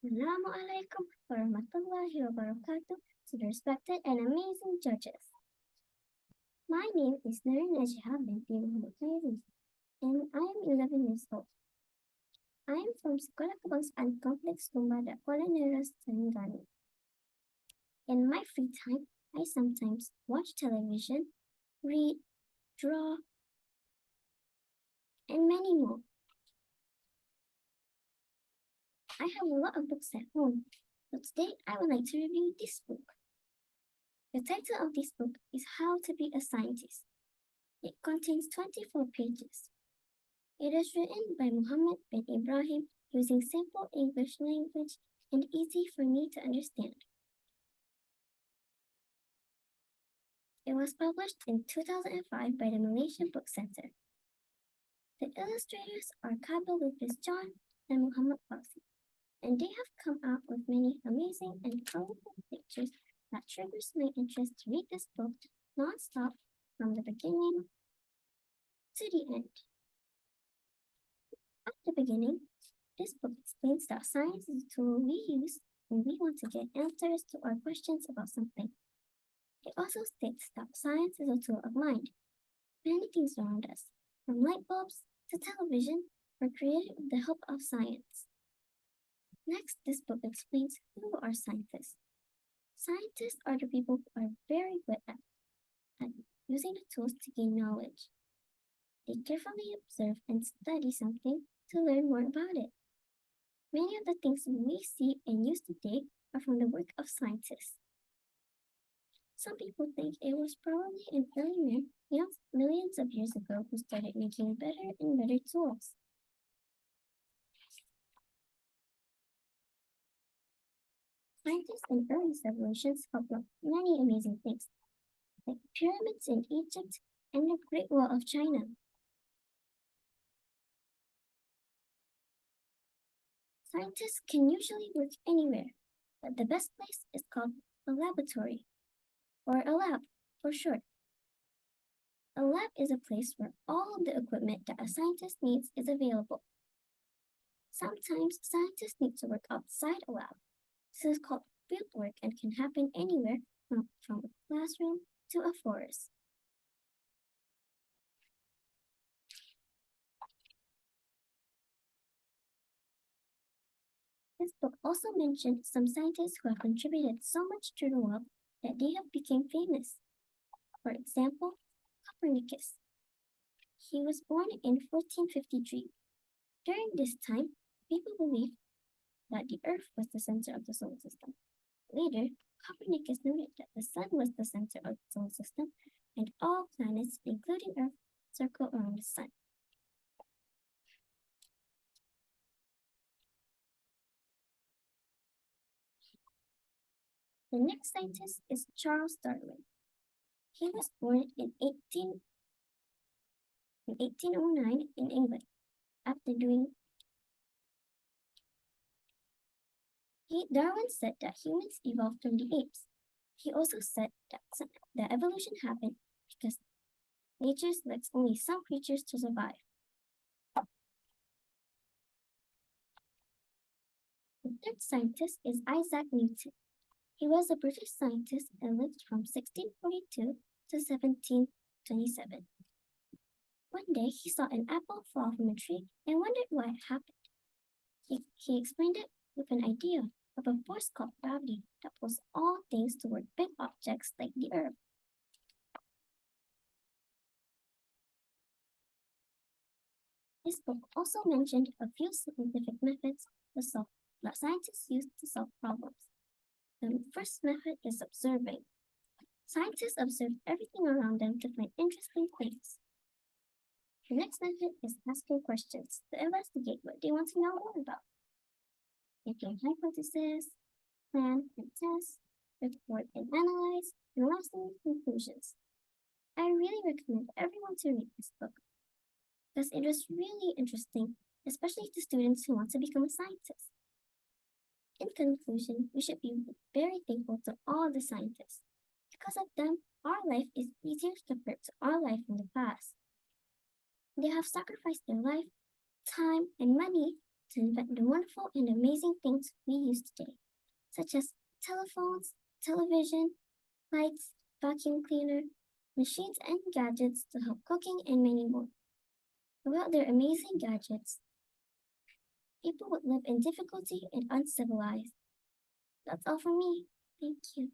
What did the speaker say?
Assalamu alaikum warahmatullahi wabarakatuh to the respected and amazing judges. My name is Nurin Najihah binti Mohd Khairi, and I am 11 years old. I am from Sekolah Kebangsaan Kompleks Kumbada, Calon, Terengganu. In my free time, I sometimes watch television, read, draw, and many more. I have a lot of books at home, but today I would like to review this book. The title of this book is How to Be a Scientist. It contains 24 pages. It is written by Muhammad bin Ibrahim using simple English language and easy for me to understand. It was published in 2005 by the Malaysian Book Center. The illustrators are Kabil Lucas John and Muhammad Fawzi, and they have come out with many amazing and colorful pictures that triggers my interest to read this book non-stop from the beginning to the end. At the beginning, this book explains that science is a tool we use when we want to get answers to our questions about something. It also states that science is a tool of mind. Many things around us, from light bulbs to television, were created with the help of science. Next, this book explains who are scientists. Scientists are the people who are very good at using the tools to gain knowledge. They carefully observe and study something to learn more about it. Many of the things we see and use today are from the work of scientists. Some people think it was probably an early man millions of years ago who started making better and better tools. Scientists in early civilizations helped build many amazing things, like pyramids in Egypt and the Great Wall of China. Scientists can usually work anywhere, but the best place is called a laboratory, or a lab for short. A lab is a place where all of the equipment that a scientist needs is available. Sometimes scientists need to work outside a lab. This is called field work and can happen anywhere from a classroom to a forest. This book also mentioned some scientists who have contributed so much to the world that they have become famous. For example, Copernicus. He was born in 1453. During this time, people believed that the Earth was the center of the solar system. Later, Copernicus noted that the Sun was the center of the solar system, and all planets, including Earth, circle around the Sun. The next scientist is Charles Darwin. He was born in 1809 in England. Darwin said that humans evolved from the apes. He also said that evolution happened because nature selects only some creatures to survive. The third scientist is Isaac Newton. He was a British scientist and lived from 1642 to 1727. One day he saw an apple fall from a tree and wondered why it happened. He explained it with an idea of a force called gravity that pulls all things toward big objects like the Earth. This book also mentioned a few scientific methods that scientists use to solve problems. The first method is observing. Scientists observe everything around them to find interesting things. The next method is asking questions to investigate what they want to know more about. Making hypotheses, plan and test, report and analyze, and lastly, conclusions. I really recommend everyone to read this book because it is really interesting, especially to students who want to become a scientist. In conclusion, we should be very thankful to all the scientists. Because of them, our life is easier compared to our life in the past. They have sacrificed their life, time, and money to invent the wonderful and amazing things we use today, such as telephones, television, lights, vacuum cleaner, machines, and gadgets to help cooking and many more. Without their amazing gadgets, people would live in difficulty and uncivilized. That's all for me. Thank you.